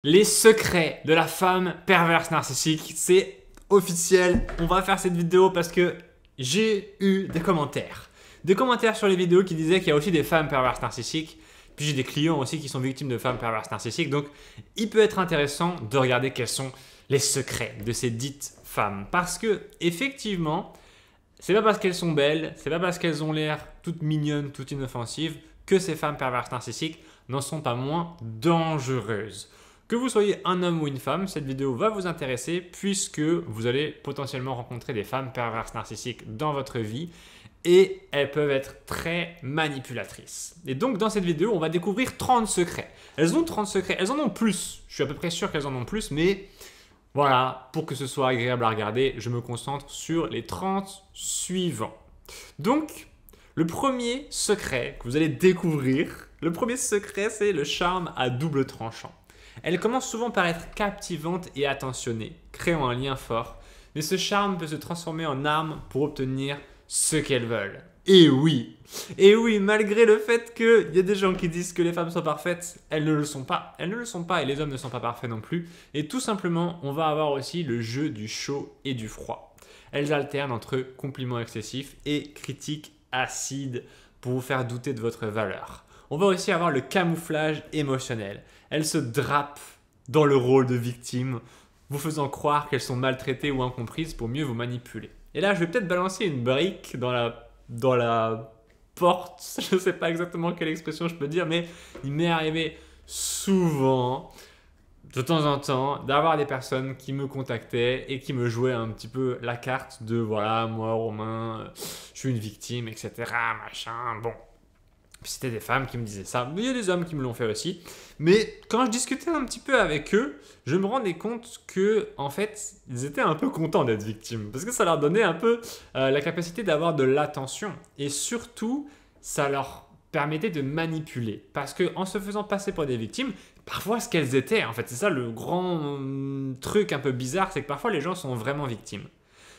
Les secrets de la femme perverse narcissique, c'est officiel. On va faire cette vidéo parce que j'ai eu des commentaires. Des commentaires sur les vidéos qui disaient qu'il y a aussi des femmes perverses narcissiques. Puis j'ai des clients aussi qui sont victimes de femmes perverses narcissiques. Donc il peut être intéressant de regarder quels sont les secrets de ces dites femmes. Parce que effectivement, c'est pas parce qu'elles sont belles, c'est pas parce qu'elles ont l'air toutes mignonnes, toutes inoffensives que ces femmes perverses narcissiques n'en sont pas moins dangereuses. Que vous soyez un homme ou une femme, cette vidéo va vous intéresser puisque vous allez potentiellement rencontrer des femmes perverses narcissiques dans votre vie et elles peuvent être très manipulatrices. Et donc dans cette vidéo, on va découvrir 30 secrets. Elles ont 30 secrets, elles en ont plus, je suis à peu près sûr qu'elles en ont plus, mais voilà, pour que ce soit agréable à regarder, je me concentre sur les 30 suivants. Donc, le premier secret que vous allez découvrir, le premier secret, c'est le charme à double tranchant. Elle commence souvent par être captivante et attentionnée, créant un lien fort, mais ce charme peut se transformer en arme pour obtenir ce qu'elles veulent. Et oui, malgré le fait qu'il y a des gens qui disent que les femmes sont parfaites, elles ne le sont pas. Elles ne le sont pas et les hommes ne sont pas parfaits non plus. Et tout simplement, on va avoir aussi le jeu du chaud et du froid. Elles alternent entre compliments excessifs et critiques acides pour vous faire douter de votre valeur. On va aussi avoir le camouflage émotionnel. Elles se drapent dans le rôle de victime, vous faisant croire qu'elles sont maltraitées ou incomprises pour mieux vous manipuler. Et là, je vais peut-être balancer une brique dans la porte. Je ne sais pas exactement quelle expression je peux dire, mais il m'est arrivé souvent, de temps en temps, d'avoir des personnes qui me contactaient et qui me jouaient un petit peu la carte de voilà, moi, Romain, je suis une victime, etc. Machin, bon. Puis c'était des femmes qui me disaient ça, mais il y a des hommes qui me l'ont fait aussi. Mais quand je discutais un petit peu avec eux, je me rendais compte que, en fait, ils étaient un peu contents d'être victimes. Parce que ça leur donnait un peu la capacité d'avoir de l'attention. Et surtout, ça leur permettait de manipuler. Parce qu'en se faisant passer pour des victimes, parfois ce qu'elles étaient, en fait, c'est ça le grand truc un peu bizarre, c'est que parfois les gens sont vraiment victimes.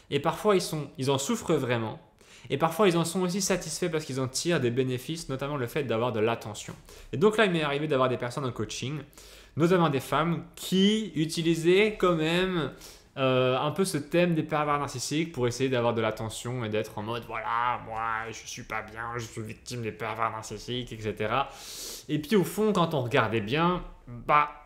Et parfois ils en souffrent vraiment. Et parfois, ils en sont aussi satisfaits parce qu'ils en tirent des bénéfices, notamment le fait d'avoir de l'attention. Et donc là, il m'est arrivé d'avoir des personnes en coaching, notamment des femmes, qui utilisaient quand même un peu ce thème des pervers narcissiques pour essayer d'avoir de l'attention et d'être en mode « voilà, moi, je suis pas bien, je suis victime des pervers narcissiques, etc. » Et puis au fond, quand on regardait bien,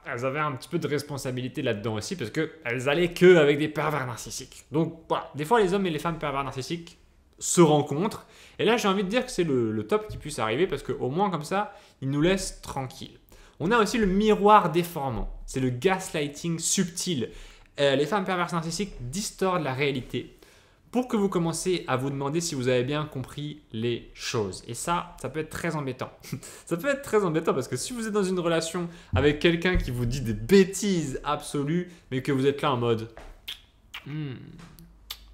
elles avaient un petit peu de responsabilité là-dedans aussi parce qu'elles allaient que avec des pervers narcissiques. Donc voilà, des fois, les hommes et les femmes pervers narcissiques se rencontrent. Et là, j'ai envie de dire que c'est le top qui puisse arriver parce qu'au moins comme ça, ils nous laissent tranquilles. On a aussi le miroir déformant. C'est le gaslighting subtil. Les femmes perverses narcissiques distordent la réalité pour que vous commenciez à vous demander si vous avez bien compris les choses. Et ça peut être très embêtant. Ça peut être très embêtant parce que si vous êtes dans une relation avec quelqu'un qui vous dit des bêtises absolues, mais que vous êtes là en mode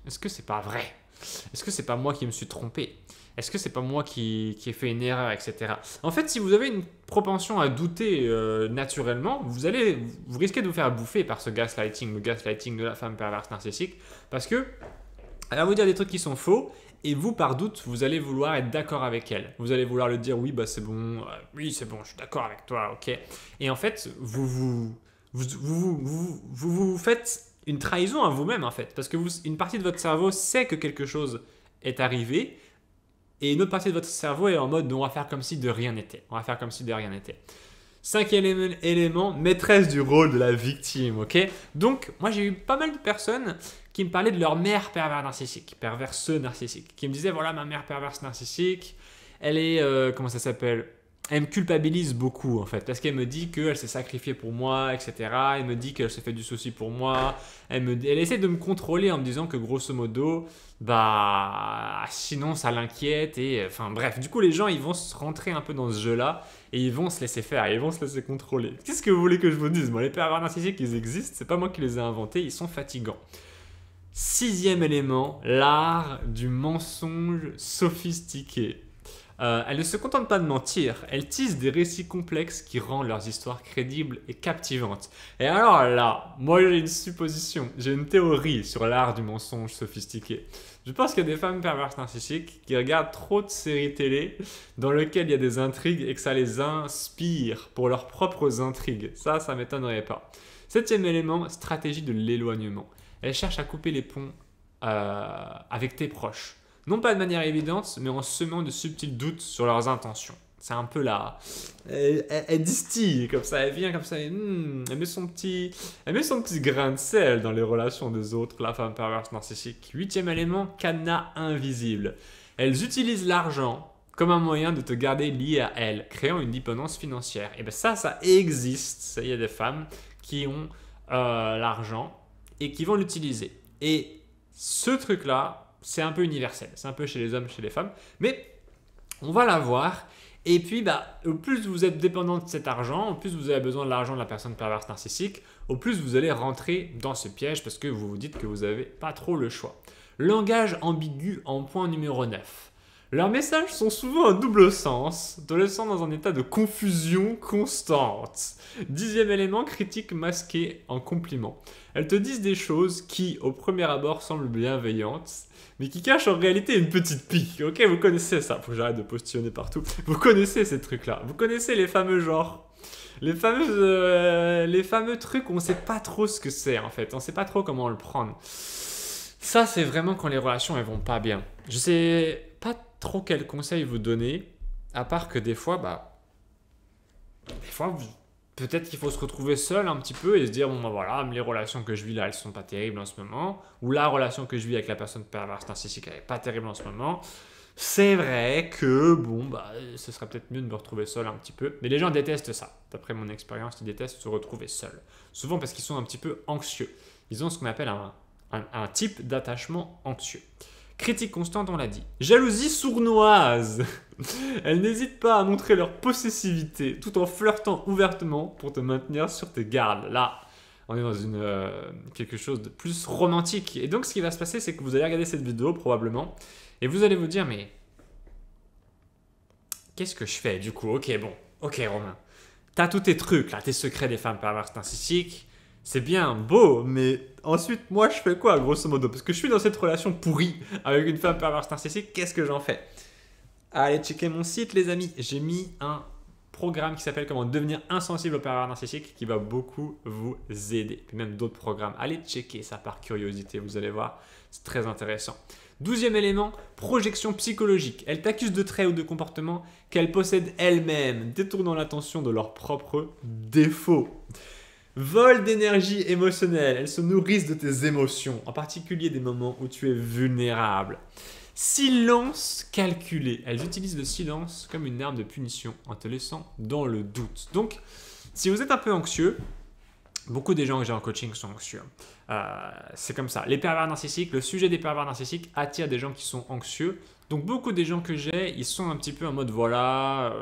est-ce que c'est pas vrai ? Est-ce que c'est pas moi qui me suis trompé? Est-ce que c'est pas moi qui ai fait une erreur, etc. En fait, si vous avez une propension à douter naturellement, vous risquez de vous faire bouffer par ce gaslighting, le gaslighting de la femme perverse narcissique, parce que elle va vous dire des trucs qui sont faux, et vous, par doute, vous allez vouloir être d'accord avec elle. Vous allez vouloir lui dire oui, c'est bon, oui, c'est bon, je suis d'accord avec toi, ok. Et en fait, vous faites une trahison à vous-même en fait, parce que une partie de votre cerveau sait que quelque chose est arrivé et une autre partie de votre cerveau est en mode on va faire comme si de rien n'était. On va faire comme si de rien n'était. Cinquième élément, maîtresse du rôle de la victime, ok. Donc moi j'ai eu pas mal de personnes qui me parlaient de leur mère perverse narcissique, perverse narcissique, qui me disaient voilà ma mère perverse narcissique, elle est comment ça s'appelle? Elle me culpabilise beaucoup en fait, parce qu'elle me dit qu'elle s'est sacrifiée pour moi, etc. Elle me dit qu'elle se fait du souci pour moi. Elle essaie de me contrôler en me disant que grosso modo, sinon ça l'inquiète. Et enfin bref, du coup les gens ils vont se rentrer un peu dans ce jeu-là et ils vont se laisser faire, ils vont se laisser contrôler. Qu'est-ce que vous voulez que je vous dise? Moi, les pervers narcissiques ils existent, c'est pas moi qui les ai inventés, ils sont fatigants. Sixième élément, l'art du mensonge sophistiqué. Elles ne se contentent pas de mentir, elles tissent des récits complexes qui rendent leurs histoires crédibles et captivantes. Et alors là, moi j'ai une supposition, j'ai une théorie sur l'art du mensonge sophistiqué. Je pense qu'il y a des femmes perverses narcissiques qui regardent trop de séries télé dans lesquelles il y a des intrigues et que ça les inspire pour leurs propres intrigues. Ça m'étonnerait pas. Septième élément, stratégie de l'éloignement. Elles cherchent à couper les ponts avec tes proches. Non pas de manière évidente, mais en semant de subtils doutes sur leurs intentions. C'est un peu là. Elle distille comme ça, elle vient comme ça, elle met son petit grain de sel dans les relations des autres, la femme perverse narcissique. Huitième élément, cadenas invisible. Elles utilisent l'argent comme un moyen de te garder lié à elles, créant une dépendance financière. Et bien ça existe. Il y a des femmes qui ont l'argent et qui vont l'utiliser. Et ce truc-là, c'est un peu universel. C'est un peu chez les hommes, chez les femmes. Mais on va la voir. Et puis, au plus vous êtes dépendant de cet argent, au plus vous avez besoin de l'argent de la personne perverse narcissique, au plus vous allez rentrer dans ce piège parce que vous vous dites que vous n'avez pas trop le choix. Langage ambigu en point numéro 9. Leurs messages sont souvent à double sens, te laissant dans un état de confusion constante. Dixième élément, critique masquée en compliment. Elles te disent des choses qui, au premier abord, semblent bienveillantes, mais qui cachent en réalité une petite pique. Ok, vous connaissez ça. Faut que j'arrête de postillonner partout. Vous connaissez ces trucs-là. Vous connaissez les fameux genres. Les fameux trucs où on ne sait pas trop ce que c'est, en fait. On ne sait pas trop comment le prendre. Ça, c'est vraiment quand les relations, elles vont pas bien. Je sais pas trop quel conseil vous donner, à part que des fois, peut-être qu'il faut se retrouver seul un petit peu et se dire, bon, voilà, les relations que je vis là, elles sont pas terribles en ce moment, ou la relation que je vis avec la personne perverse narcissique, elle est pas terrible en ce moment. C'est vrai que, ce serait peut-être mieux de me retrouver seul un petit peu. Mais les gens détestent ça. D'après mon expérience, ils détestent se retrouver seul. Souvent parce qu'ils sont un petit peu anxieux. Ils ont ce qu'on appelle un type d'attachement anxieux. Critique constante, on l'a dit. Jalousie sournoise. Elles n'hésitent pas à montrer leur possessivité tout en flirtant ouvertement pour te maintenir sur tes gardes. Là, on est dans quelque chose de plus romantique. Et donc, ce qui va se passer, c'est que vous allez regarder cette vidéo probablement et vous allez vous dire, mais qu'est-ce que je fais du coup? Ok, Romain. T'as tous tes trucs là, tes secrets des femmes perverses narcissiques. C'est bien beau, mais ensuite, moi, je fais quoi, grosso modo? Parce que je suis dans cette relation pourrie avec une femme perverse narcissique, qu'est-ce que j'en fais? Allez checker mon site, les amis. J'ai mis un programme qui s'appelle Comment devenir insensible aux pervers narcissiques qui va beaucoup vous aider. Puis même d'autres programmes. Allez checker ça par curiosité, vous allez voir, c'est très intéressant. 12e élément, projection psychologique. Elles t'accusent de traits ou de comportements qu'elles possèdent elles-mêmes, détournant l'attention de leurs propres défauts. Vol d'énergie émotionnelle. Elles se nourrissent de tes émotions, en particulier des moments où tu es vulnérable. Silence calculé. Elles utilisent le silence comme une arme de punition en te laissant dans le doute. Donc, si vous êtes un peu anxieux, beaucoup des gens que j'ai en coaching sont anxieux. C'est comme ça. Les pervers narcissiques, le sujet des pervers narcissiques attire des gens qui sont anxieux. Donc, beaucoup des gens que j'ai, ils sont un petit peu en mode voilà,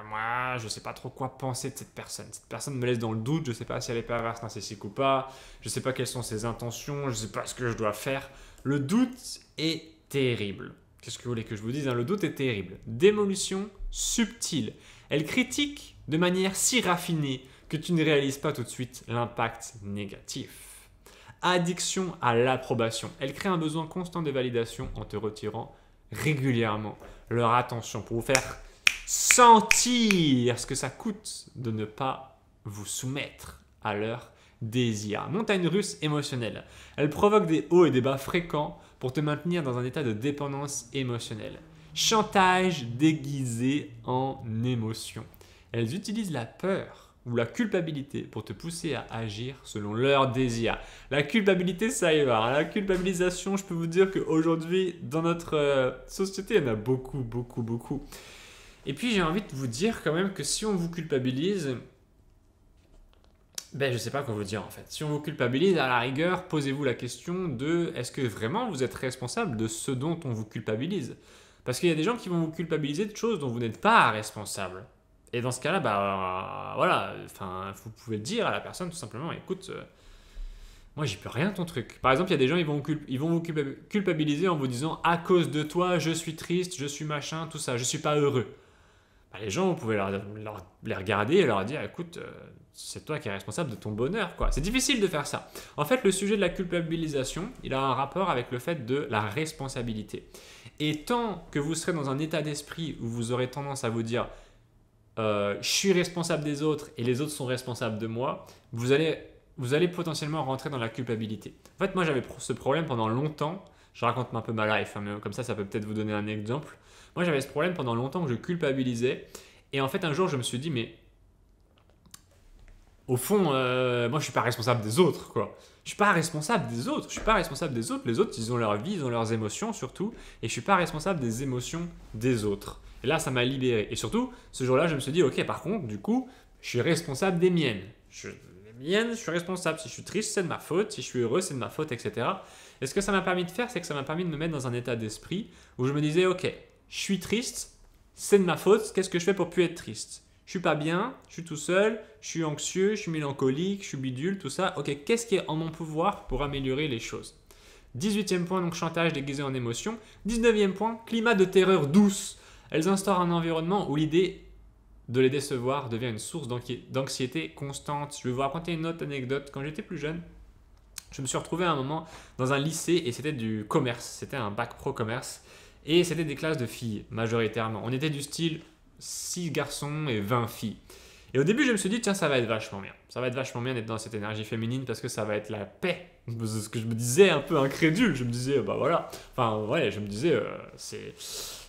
moi, je ne sais pas trop quoi penser de cette personne. Cette personne me laisse dans le doute. Je ne sais pas si elle est perverse narcissique ou pas. Je ne sais pas quelles sont ses intentions. Je ne sais pas ce que je dois faire. Le doute est terrible. Qu'est-ce que vous voulez que je vous dise? Le doute est terrible. Démolition subtile. Elle critique de manière si raffinée que tu ne réalises pas tout de suite l'impact négatif. Addiction à l'approbation. Elle crée un besoin constant de validation en te retirant régulièrement leur attention pour vous faire sentir ce que ça coûte de ne pas vous soumettre à leur désir. Montagne russe émotionnelle. Elle provoque des hauts et des bas fréquents pour te maintenir dans un état de dépendance émotionnelle. Chantage déguisé en émotion. Elles utilisent la peur ou la culpabilité pour te pousser à agir selon leurs désirs. La culpabilité, ça y va. La culpabilisation, je peux vous dire qu'aujourd'hui, dans notre société, il y en a beaucoup. Et puis, j'ai envie de vous dire quand même que si on vous culpabilise, je ne sais pas quoi vous dire en fait. Si on vous culpabilise, à la rigueur, posez-vous la question de est-ce que vraiment vous êtes responsable de ce dont on vous culpabilise? Parce qu'il y a des gens qui vont vous culpabiliser de choses dont vous n'êtes pas responsable. Et dans ce cas-là, vous pouvez dire à la personne tout simplement, écoute, moi, j'y peux rien ton truc. Par exemple, il y a des gens, ils vont vous culpabiliser en vous disant à cause de toi, je suis triste, je suis machin, tout ça, je suis pas heureux. Bah, les gens, vous pouvez les regarder et leur dire écoute, c'est toi qui es responsable de ton bonheur, quoi. C'est difficile de faire ça. En fait, le sujet de la culpabilisation, il a un rapport avec le fait de la responsabilité. Et tant que vous serez dans un état d'esprit où vous aurez tendance à vous dire je suis responsable des autres et les autres sont responsables de moi, vous allez potentiellement rentrer dans la culpabilité. En fait, moi, j'avais ce problème pendant longtemps. Je raconte un peu ma life, hein, mais comme ça peut peut-être vous donner un exemple. Moi, j'avais ce problème pendant longtemps où je culpabilisais. Et en fait, un jour, je me suis dit, mais au fond, moi, je ne suis pas responsable des autres, quoi. Je ne suis pas responsable des autres. Je suis pas responsable des autres. Les autres, ils ont leur vie, ils ont leurs émotions, surtout. Et je ne suis pas responsable des émotions des autres. Et là, ça m'a libéré. Et surtout, ce jour-là, je me suis dit, ok, par contre, du coup, je suis responsable des miennes. Je suis responsable. Si je suis triste, c'est de ma faute. Si je suis heureux, c'est de ma faute, etc. Et ce que ça m'a permis de faire, c'est que ça m'a permis de me mettre dans un état d'esprit où je me disais, ok, je suis triste, c'est de ma faute. Qu'est-ce que je fais pour plus être triste? Je suis pas bien, je suis tout seul, je suis anxieux, je suis mélancolique, je suis bidule, tout ça. Ok, qu'est-ce qui est en mon pouvoir pour améliorer les choses? 18e point, donc chantage déguisé en émotion. 19e point, climat de terreur douce. Elles instaurent un environnement où l'idée de les décevoir devient une source d'anxiété constante. Je vais vous raconter une autre anecdote. Quand j'étais plus jeune, je me suis retrouvé à un moment dans un lycée et c'était du commerce. C'était un bac pro commerce et c'était des classes de filles majoritairement. On était du style 6 garçons et 20 filles. Et au début, je me suis dit, tiens, ça va être vachement bien. Ça va être vachement bien d'être dans cette énergie féminine parce que ça va être la paix. C'est ce que je me disais un peu incrédule. Je me disais, bah voilà. Enfin, ouais, je me disais,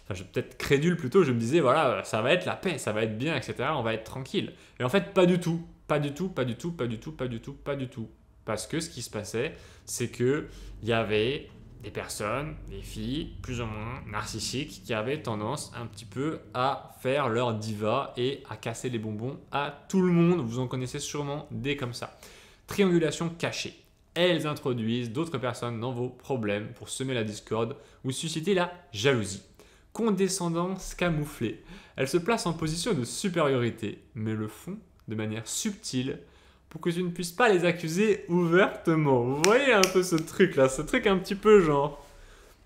Enfin, je peut-être crédule plutôt, je me disais, voilà, ça va être la paix, ça va être bien, etc. On va être tranquille. Et en fait, pas du tout. Pas du tout, pas du tout, pas du tout, pas du tout, pas du tout. Parce que ce qui se passait, c'est qu'il y avait des personnes, des filles, plus ou moins narcissiques, qui avaient tendance un petit peu à faire leur diva et à casser les bonbons à tout le monde. Vous en connaissez sûrement des comme ça. Triangulation cachée. Elles introduisent d'autres personnes dans vos problèmes pour semer la discorde ou susciter la jalousie. Condescendance camouflée. Elles se placent en position de supériorité, mais le font de manière subtile pour que tu ne puisses pas les accuser ouvertement. Vous voyez un peu ce truc là, ce truc un petit peu genre,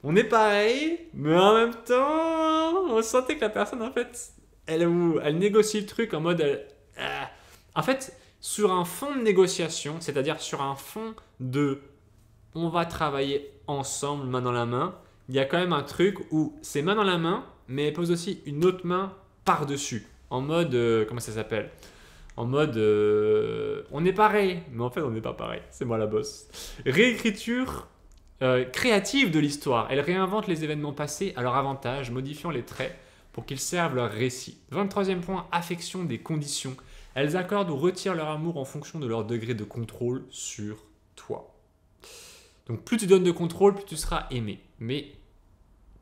on est pareil, mais en même temps, on sentait que la personne en fait, elle négocie le truc en mode, en fait, sur un fond de négociation, c'est-à-dire sur un fond de, on va travailler ensemble, main dans la main. Il y a quand même un truc où c'est main dans la main, mais elle pose aussi une autre main par-dessus. En mode, comment ça s'appelle? En mode, on est pareil, mais en fait on n'est pas pareil. C'est moi la boss. Réécriture créative de l'histoire. Elle réinvente les événements passés à leur avantage, modifiant les traits pour qu'ils servent leur récit. 23e point, affection des conditions. Elles accordent ou retirent leur amour en fonction de leur degré de contrôle sur toi. Donc plus tu donnes de contrôle, plus tu seras aimé. Mais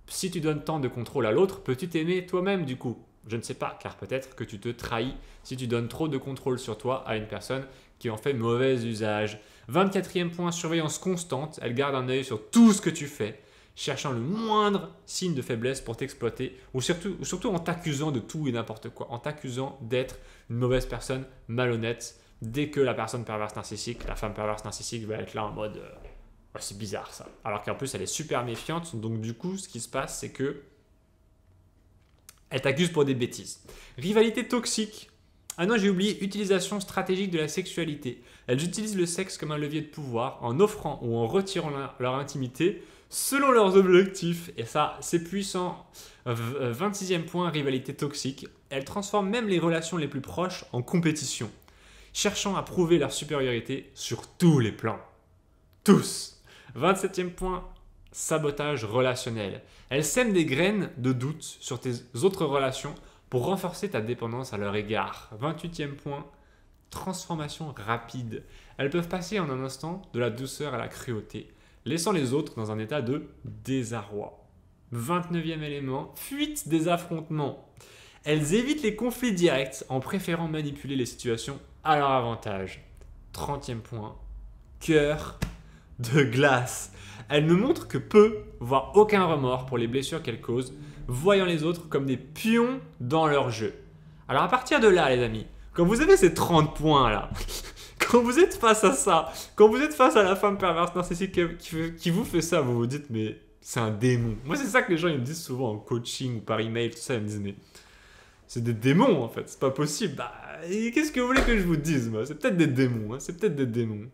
si tu donnes tant de contrôle à l'autre, peux-tu t'aimer toi-même du coup? Je ne sais pas, car peut-être que tu te trahis si tu donnes trop de contrôle sur toi à une personne qui en fait mauvais usage. 24e point, surveillance constante. Elle garde un œil sur tout ce que tu fais, cherchant le moindre signe de faiblesse pour t'exploiter, ou surtout en t'accusant de tout et n'importe quoi, en t'accusant d'être une mauvaise personne, malhonnête. Dès que la personne perverse narcissique, la femme perverse narcissique va être là en mode c'est bizarre ça. Alors qu'en plus elle est super méfiante, donc du coup ce qui se passe c'est que elle t'accuse pour des bêtises. Rivalité toxique. Ah non, j'ai oublié, utilisation stratégique de la sexualité. Elles utilisent le sexe comme un levier de pouvoir en offrant ou en retirant leur intimité selon leurs objectifs. Et ça, c'est puissant. 26e point, rivalité toxique. Elles transforment même les relations les plus proches en compétition, cherchant à prouver leur supériorité sur tous les plans. Tous. 27e point, sabotage relationnel. Elles sèment des graines de doute sur tes autres relations pour renforcer ta dépendance à leur égard. 28e point, transformation rapide. Elles peuvent passer en un instant de la douceur à la cruauté, laissant les autres dans un état de désarroi. 29e élément, fuite des affrontements. Elles évitent les conflits directs en préférant manipuler les situations à leur avantage. 30e point, cœur de glace. Elles ne montrent que peu, voire aucun remords pour les blessures qu'elles causent, voyant les autres comme des pions dans leur jeu. Alors à partir de là, les amis, quand vous avez ces 30 points là, quand vous êtes face à ça, quand vous êtes face à la femme perverse narcissique qui vous fait ça, vous vous dites, mais c'est un démon. Moi, c'est ça que les gens ils me disent souvent en coaching ou par email, tout ça. Ils me disent, mais c'est des démons en fait, c'est pas possible. Bah, qu'est-ce que vous voulez que je vous dise, moi? C'est peut-être des démons, hein, c'est peut-être des démons.